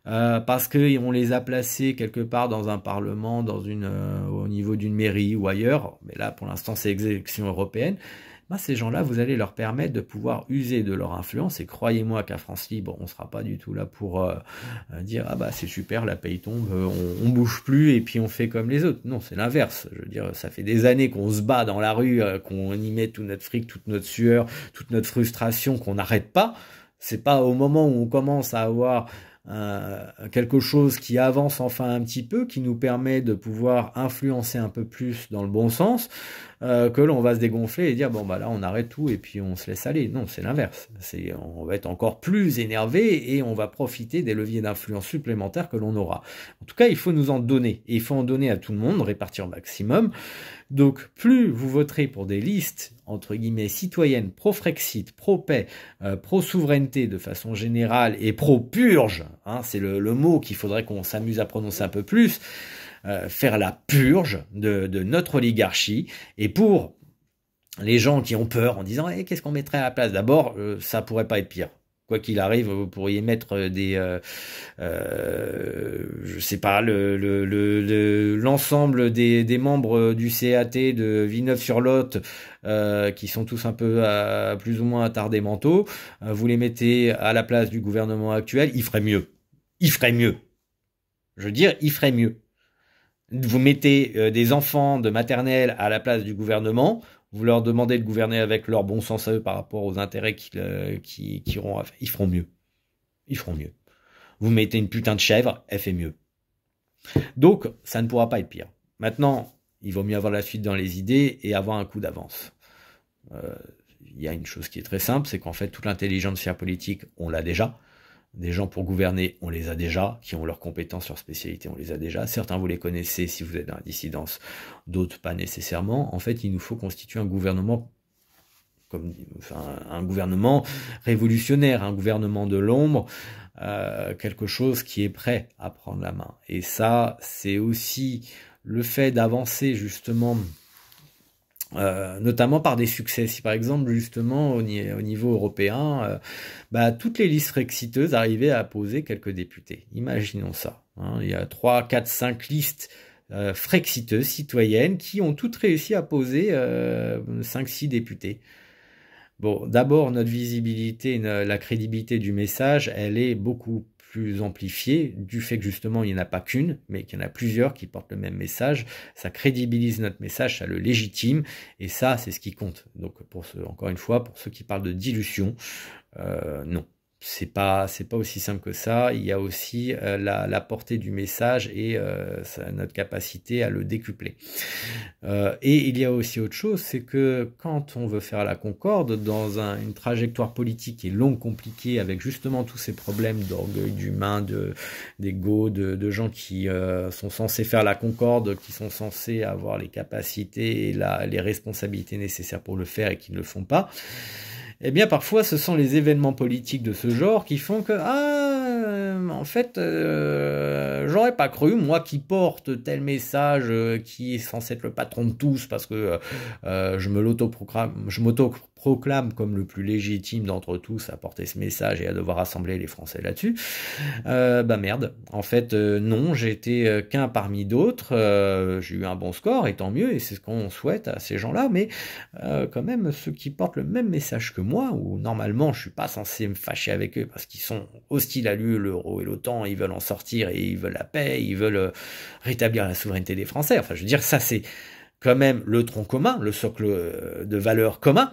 A: parce qu'on les a placés quelque part dans un parlement, au niveau d'une mairie ou ailleurs, mais là pour l'instant c'est les élections européennes. Ben, ces gens-là, vous allez leur permettre de pouvoir user de leur influence, et croyez-moi qu'à France Libre, on sera pas du tout là pour dire « Ah bah c'est super, la paye tombe, on bouge plus et puis on fait comme les autres ». Non, c'est l'inverse. Je veux dire, ça fait des années qu'on se bat dans la rue, qu'on y met tout notre fric, toute notre sueur, toute notre frustration, qu'on n'arrête pas. C'est pas au moment où on commence à avoir quelque chose qui avance enfin un petit peu, qui nous permet de pouvoir influencer un peu plus dans le bon sens, que l'on va se dégonfler et dire bon bah là on arrête tout et puis on se laisse aller. Non, c'est l'inverse. On va être encore plus énervé et on va profiter des leviers d'influence supplémentaires que l'on aura. En tout cas, il faut nous en donner, et il faut en donner à tout le monde, répartir au maximum. Donc, plus vous voterez pour des listes, entre guillemets, citoyennes, pro-Frexit, pro-paix, pro-souveraineté de façon générale et pro-purge, hein, c'est le mot qu'il faudrait qu'on s'amuse à prononcer un peu plus, faire la purge de notre oligarchie. Et pour les gens qui ont peur en disant qu'est-ce qu'on mettrait à la place, d'abord, ça pourrait pas être pire. Quoi qu'il arrive, vous pourriez mettre je sais pas, l'ensemble des membres du CAT de Villeneuve-sur-Lot, qui sont tous un peu plus ou moins attardés mentaux. Vous les mettez à la place du gouvernement actuel, il ferait mieux. Il ferait mieux. Je veux dire, il ferait mieux. Vous mettez des enfants de maternelle à la place du gouvernement. Vous leur demandez de gouverner avec leur bon sens à eux par rapport aux intérêts qu'ils auront à faire. Ils feront mieux. Ils feront mieux. Vous mettez une putain de chèvre, elle fait mieux. Donc, ça ne pourra pas être pire. Maintenant, il vaut mieux avoir la suite dans les idées et avoir un coup d'avance. Il y a une chose qui est très simple, c'est qu'en fait, toute l'intelligence politique, on l'a déjà. Des gens pour gouverner, on les a déjà, qui ont leurs compétences, leurs spécialités, on les a déjà. Certains, vous les connaissez si vous êtes dans la dissidence, d'autres pas nécessairement. En fait, il nous faut constituer un gouvernement, un gouvernement révolutionnaire, un gouvernement de l'ombre, quelque chose qui est prêt à prendre la main. Et ça, c'est aussi le fait d'avancer justement, notamment par des succès. Si par exemple justement au niveau européen, toutes les listes frexiteuses arrivaient à poser quelques députés. Imaginons ça. Hein. Il y a 3, 4, 5 listes frexiteuses, citoyennes, qui ont toutes réussi à poser 5-6 députés. Bon, d'abord, notre visibilité, la crédibilité du message, elle est beaucoup plus amplifiée du fait que justement il n'y en a pas qu'une, mais qu'il y en a plusieurs qui portent le même message. Ça crédibilise notre message, ça le légitime, et ça c'est ce qui compte. Donc encore une fois, pour ceux qui parlent de dilution, non, c'est pas aussi simple que ça. Il y a aussi la portée du message et notre capacité à le décupler. Et il y a aussi autre chose, c'est que quand on veut faire la concorde dans une trajectoire politique qui est longue, compliquée, avec justement tous ces problèmes d'orgueil d'humain, d'ego, de gens qui sont censés faire la concorde, qui sont censés avoir les capacités et les responsabilités nécessaires pour le faire et qui ne le font pas, eh bien parfois ce sont les événements politiques de ce genre qui font que en fait j'aurais pas cru, moi qui porte tel message qui est censé être le patron de tous parce que je m'auto-proclame comme le plus légitime d'entre tous à porter ce message et à devoir rassembler les Français là-dessus, bah merde, en fait non, j'ai été qu'un parmi d'autres, j'ai eu un bon score et tant mieux, et c'est ce qu'on souhaite à ces gens-là, mais quand même ceux qui portent le même message que moi, où normalement je suis pas censé me fâcher avec eux parce qu'ils sont hostiles à l'euro et l'OTAN, ils veulent en sortir et ils veulent la paix, ils veulent rétablir la souveraineté des Français, enfin je veux dire ça c'est quand même le tronc commun, le socle de valeurs commun.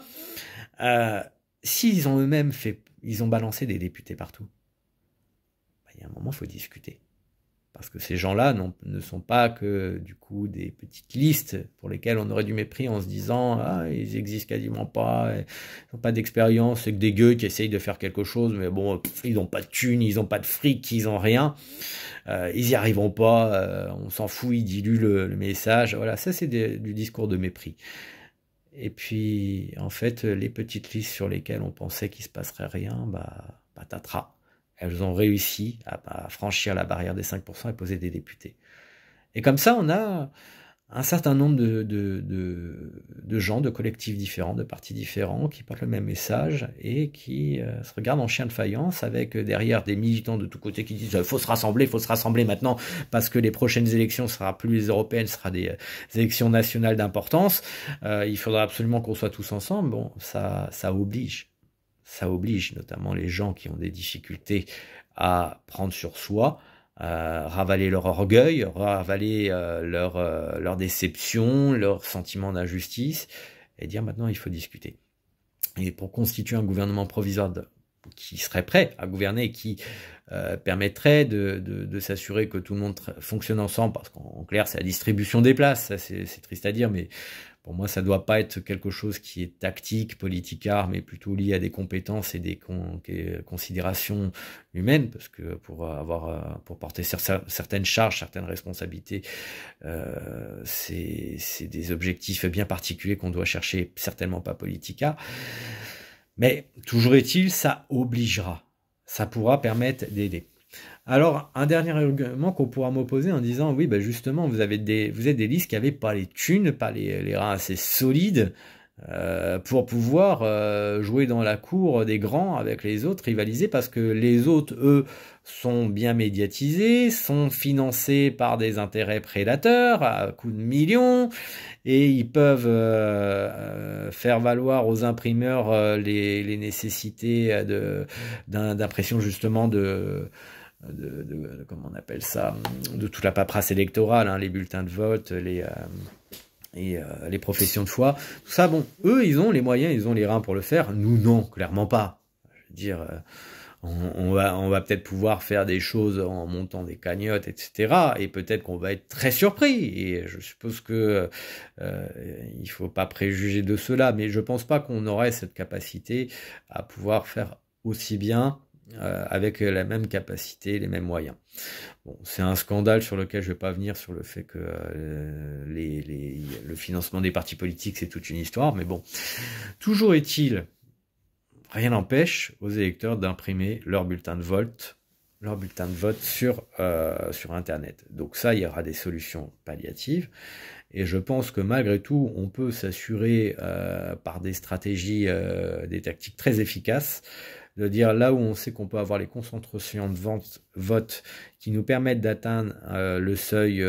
A: S'ils ont eux-mêmes ils ont balancé des députés partout, bah, il y a un moment il faut discuter. Parce que ces gens-là ne sont pas que du coup des petites listes pour lesquelles on aurait du mépris en se disant ils existent quasiment pas, ils n'ont pas d'expérience, c'est que des gueux qui essayent de faire quelque chose, mais bon, ils n'ont pas de thunes, ils n'ont pas de fric, ils n'ont rien, ils y arriveront pas, on s'en fout, ils diluent le message, voilà, ça c'est du discours de mépris. Et puis en fait les petites listes sur lesquelles on pensait qu'il se passerait rien, bah patatras. Elles ont réussi à franchir la barrière des 5% et poser des députés. Et comme ça, on a un certain nombre de gens, de collectifs différents, de partis différents, qui portent le même message et qui se regardent en chien de faïence avec derrière des militants de tous côtés qui disent faut se rassembler maintenant parce que les prochaines élections ne seront plus les européennes, ce sera des élections nationales d'importance. Il faudra absolument qu'on soit tous ensemble. Bon, ça oblige. Ça oblige notamment les gens qui ont des difficultés à prendre sur soi, ravaler leur orgueil, ravaler leur déception, leur sentiment d'injustice, et dire maintenant il faut discuter. Et pour constituer un gouvernement provisoire qui serait prêt à gouverner, qui permettrait de s'assurer que tout le monde fonctionne ensemble, parce qu'en clair c'est la distribution des places, ça c'est triste à dire, mais pour moi, ça ne doit pas être quelque chose qui est tactique, politicard, mais plutôt lié à des compétences et des considérations humaines, parce que pour porter certaines charges, certaines responsabilités, c'est des objectifs bien particuliers qu'on doit chercher, certainement pas politicard. Mais toujours est-il, ça obligera, ça pourra permettre d'aider. Alors, un dernier argument qu'on pourra m'opposer en disant, oui, bah justement, vous êtes des listes qui n'avaient pas les thunes, pas les reins assez solides pour pouvoir jouer dans la cour des grands avec les autres, rivaliser, parce que les autres, eux, sont bien médiatisés, sont financés par des intérêts prédateurs à coups de millions, et ils peuvent faire valoir aux imprimeurs les nécessités d'impression justement comment on appelle ça, de toute la paperasse électorale, hein, les bulletins de vote, les professions de foi, tout ça, bon, eux, ils ont les moyens, ils ont les reins pour le faire, nous, non, clairement pas. Je veux dire, on va peut-être pouvoir faire des choses en montant des cagnottes, etc., et peut-être qu'on va être très surpris, et je suppose que il faut pas préjuger de cela, mais je pense pas qu'on aurait cette capacité à pouvoir faire aussi bien avec la même capacité, les mêmes moyens. Bon, c'est un scandale sur lequel je ne vais pas venir, sur le fait que le financement des partis politiques, c'est toute une histoire, mais bon. Toujours est-il, rien n'empêche aux électeurs d'imprimer leur bulletin de vote sur Internet. Donc ça, il y aura des solutions palliatives. Et je pense que malgré tout, on peut s'assurer par des stratégies, des tactiques très efficaces, de dire là où on sait qu'on peut avoir les concentrations de vote qui nous permettent d'atteindre le seuil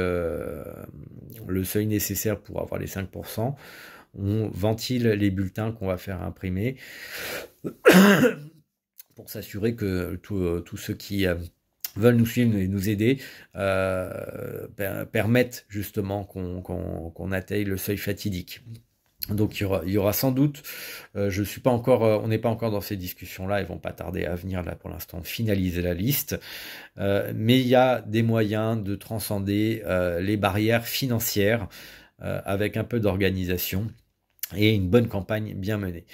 A: nécessaire pour avoir les 5%, on ventile les bulletins qu'on va faire imprimer pour s'assurer que tous ceux qui veulent nous suivre et nous aider permettent justement qu'on atteigne le seuil fatidique. Donc il y aura sans doute, je suis pas encore, on n'est pas encore dans ces discussions-là, ils vont pas tarder à venir là pour l'instant finaliser la liste, mais il y a des moyens de transcender les barrières financières avec un peu d'organisation et une bonne campagne bien menée.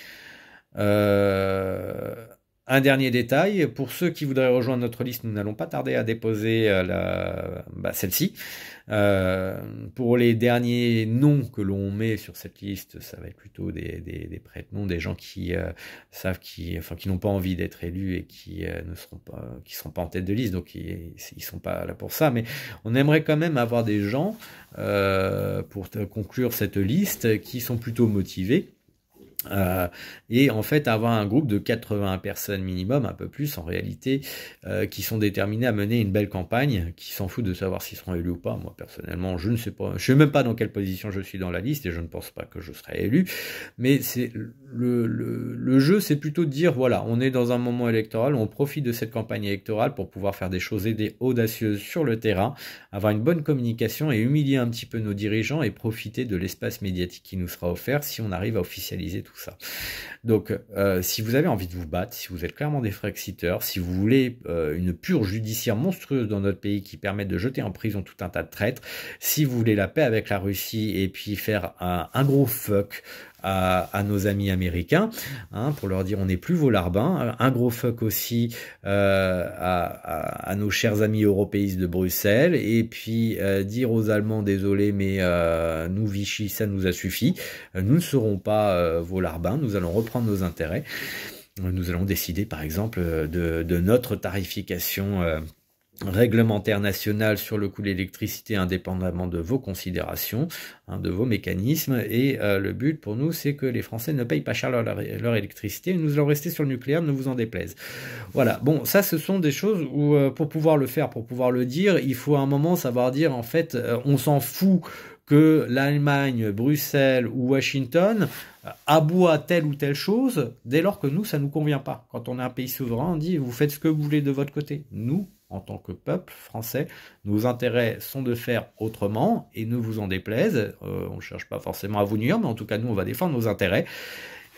A: Un dernier détail, pour ceux qui voudraient rejoindre notre liste, nous n'allons pas tarder à déposer celle-ci. Pour les derniers noms que l'on met sur cette liste, ça va être plutôt des prête-noms, des gens qui qui n'ont pas envie d'être élus et qui ne seront pas en tête de liste, donc ils sont pas là pour ça. Mais on aimerait quand même avoir des gens pour conclure cette liste qui sont plutôt motivés. Et en fait avoir un groupe de 80 personnes minimum, un peu plus en réalité, qui sont déterminés à mener une belle campagne, qui s'en foutent de savoir s'ils seront élus ou pas. Moi personnellement, je ne sais pas, je sais même pas dans quelle position je suis dans la liste et je ne pense pas que je serai élu, mais c'est le jeu, c'est plutôt de dire voilà, on est dans un moment électoral, on profite de cette campagne électorale pour pouvoir faire des choses audacieuses sur le terrain, avoir une bonne communication et humilier un petit peu nos dirigeants et profiter de l'espace médiatique qui nous sera offert si on arrive à officialiser tout ça. Donc, si vous avez envie de vous battre, si vous êtes clairement des Frexiteurs, si vous voulez une purge judiciaire monstrueuse dans notre pays qui permette de jeter en prison tout un tas de traîtres, si vous voulez la paix avec la Russie et puis faire un gros fuck à nos amis américains, hein, pour leur dire on n'est plus vos larbins, un gros fuck aussi à nos chers amis européistes de Bruxelles, et puis dire aux Allemands désolé mais nous Vichy ça nous a suffi, nous ne serons pas vos larbins, nous allons reprendre nos intérêts, nous allons décider par exemple de notre tarification réglementaire national sur le coût de l'électricité indépendamment de vos considérations, hein, de vos mécanismes, et le but pour nous c'est que les Français ne payent pas cher leur électricité, nous allons rester sur le nucléaire, ne vous en déplaise. Voilà, bon ça ce sont des choses où pour pouvoir le faire, pour pouvoir le dire, il faut à un moment savoir dire en fait on s'en fout que l'Allemagne, Bruxelles ou Washington aboie telle ou telle chose, dès lors que nous ça nous convient pas. Quand on est un pays souverain, on dit vous faites ce que vous voulez de votre côté. Nous, en tant que peuple français, nos intérêts sont de faire autrement, et ne vous en déplaise, on ne cherche pas forcément à vous nuire, mais en tout cas nous on va défendre nos intérêts,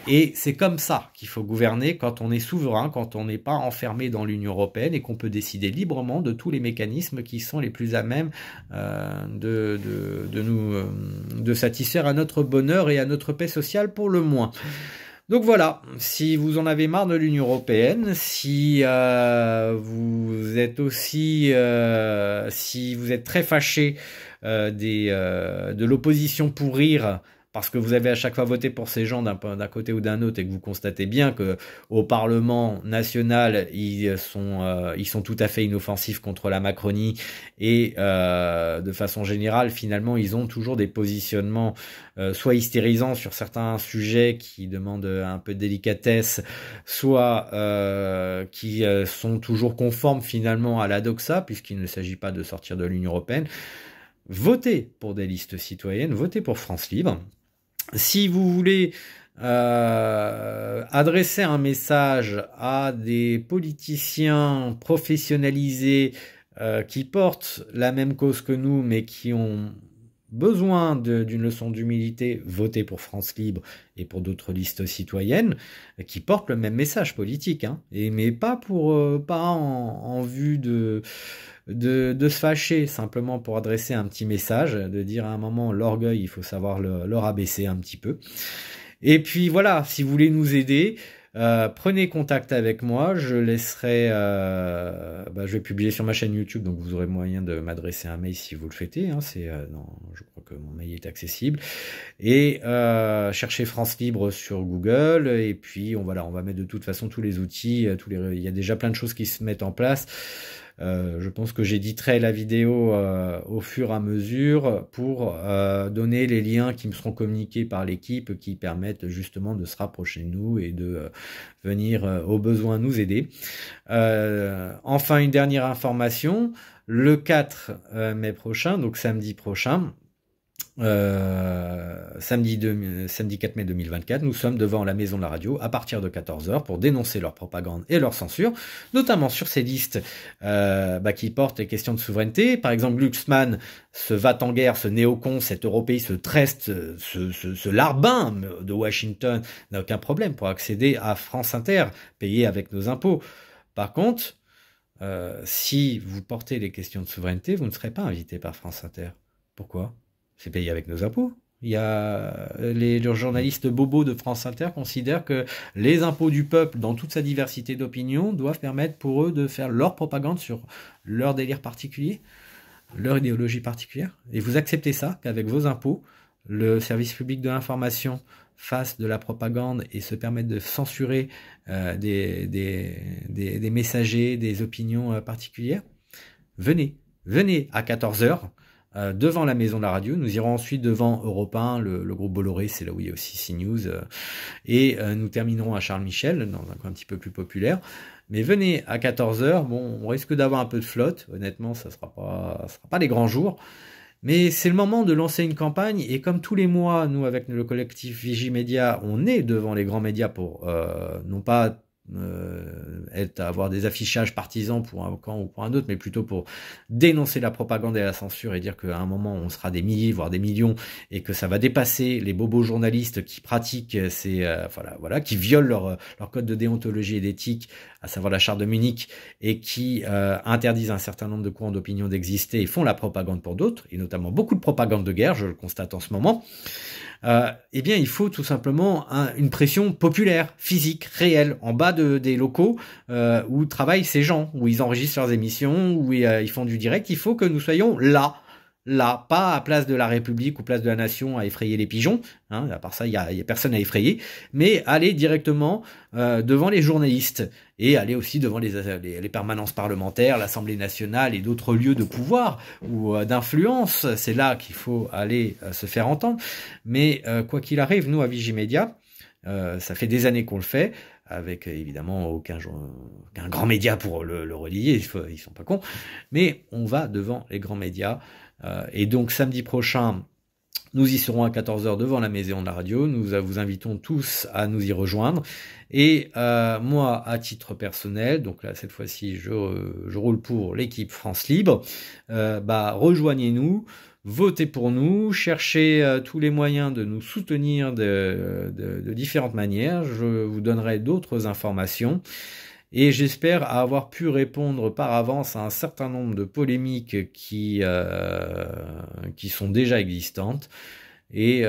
A: et c'est comme ça qu'il faut gouverner quand on est souverain, quand on n'est pas enfermé dans l'Union européenne et qu'on peut décider librement de tous les mécanismes qui sont les plus à même de satisfaire à notre bonheur et à notre paix sociale pour le moins. Donc voilà, si vous en avez marre de l'Union européenne, si vous êtes aussi, si vous êtes très fâché de l'opposition pour rire, parce que vous avez à chaque fois voté pour ces gens d'un côté ou d'un autre et que vous constatez bien que au Parlement national ils sont tout à fait inoffensifs contre la Macronie et de façon générale finalement ils ont toujours des positionnements soit hystérisants sur certains sujets qui demandent un peu de délicatesse, soit qui sont toujours conformes finalement à la doxa puisqu'il ne s'agit pas de sortir de l'Union européenne. Votez pour des listes citoyennes, votez pour France Libre. Si vous voulez adresser un message à des politiciens professionnalisés qui portent la même cause que nous, mais qui ont besoin d'une leçon d'humilité, votez pour France Libre et pour d'autres listes citoyennes qui portent le même message politique, hein, mais pas en vue de se fâcher, simplement pour adresser un petit message, de dire à un moment l'orgueil, il faut savoir le rabaisser un petit peu. Et puis voilà, si vous voulez nous aider, prenez contact avec moi, je laisserai, je vais publier sur ma chaîne YouTube, donc vous aurez moyen de m'adresser un mail si vous le souhaitez, hein, je crois que mon mail est accessible, et cherchez France Libre sur Google, et puis on va mettre de toute façon tous les outils, il y a déjà plein de choses qui se mettent en place. Je pense que j'éditerai la vidéo au fur et à mesure pour donner les liens qui me seront communiqués par l'équipe qui permettent justement de se rapprocher de nous et de venir au besoin nous aider. Enfin, une dernière information, le 4 mai prochain, donc samedi prochain,
B: samedi 4 mai 2024, nous sommes devant la maison de la radio à partir de 14h pour dénoncer leur propagande et leur censure, notamment sur ces listes qui portent les questions de souveraineté. Par exemple, Glucksmann, ce va-t-en-guerre, ce néocon, cet européiste, ce treste, ce larbin de Washington n'a aucun problème pour accéder à France Inter, payé avec nos impôts. Par contre, si vous portez les questions de souveraineté, vous ne serez pas invité par France Inter. Pourquoi ? C'est payé avec nos impôts. Il y a les journalistes bobos de France Inter considèrent que les impôts du peuple, dans toute sa diversité d'opinions, doivent permettre pour eux de faire leur propagande sur leur délire particulier, leur idéologie particulière. Et vous acceptez ça, qu'avec vos impôts, le service public de l'information fasse de la propagande et se permette de censurer des messagers, des opinions particulières. Venez à 14h. Devant la maison de la radio, nous irons ensuite devant Europe 1, le groupe Bolloré, c'est là où il y a aussi CNews, et nous terminerons à Charles Michel, dans un coin un petit peu plus populaire. Mais venez à 14h, bon, on risque d'avoir un peu de flotte, honnêtement, ça sera pas les grands jours, mais c'est le moment de lancer une campagne, et comme tous les mois, nous, avec le collectif Vigimédia, on est devant les grands médias pour, non pas avoir des affichages partisans pour un camp ou pour un autre, mais plutôt pour dénoncer la propagande et la censure et dire qu'à un moment on sera des milliers, voire des millions, et que ça va dépasser les bobos journalistes qui pratiquent qui violent leur code de déontologie et d'éthique, à savoir la charte de Munich, et qui interdisent un certain nombre de courants d'opinion d'exister et font la propagande pour d'autres, et notamment beaucoup de propagande de guerre, je le constate en ce moment. Eh bien, il faut tout simplement une pression populaire, physique, réelle, en bas des locaux où travaillent ces gens, où ils enregistrent leurs émissions, où ils font du direct. Il faut que nous soyons là, pas à place de la République ou place de la Nation à effrayer les pigeons. Hein, à part ça, il y a personne à effrayer, mais aller directement devant les journalistes et aller aussi devant les permanences parlementaires, l'Assemblée nationale et d'autres lieux de pouvoir ou d'influence. C'est là qu'il faut aller se faire entendre. Mais quoi qu'il arrive, nous à Vigimédia, ça fait des années qu'on le fait, avec évidemment aucun grand média pour le relayer, ils sont pas cons, mais on va devant les grands médias. Et donc samedi prochain, nous y serons à 14h devant la maison de la radio. Nous vous invitons tous à nous y rejoindre. Et moi, à titre personnel, donc là cette fois-ci, je roule pour l'équipe France Libre. Rejoignez-nous, votez pour nous, cherchez tous les moyens de nous soutenir de différentes manières. Je vous donnerai d'autres informations. Et j'espère avoir pu répondre par avance à un certain nombre de polémiques qui sont déjà existantes et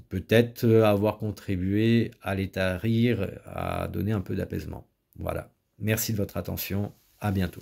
B: peut-être avoir contribué à les tarir, à donner un peu d'apaisement. Voilà. Merci de votre attention. À bientôt.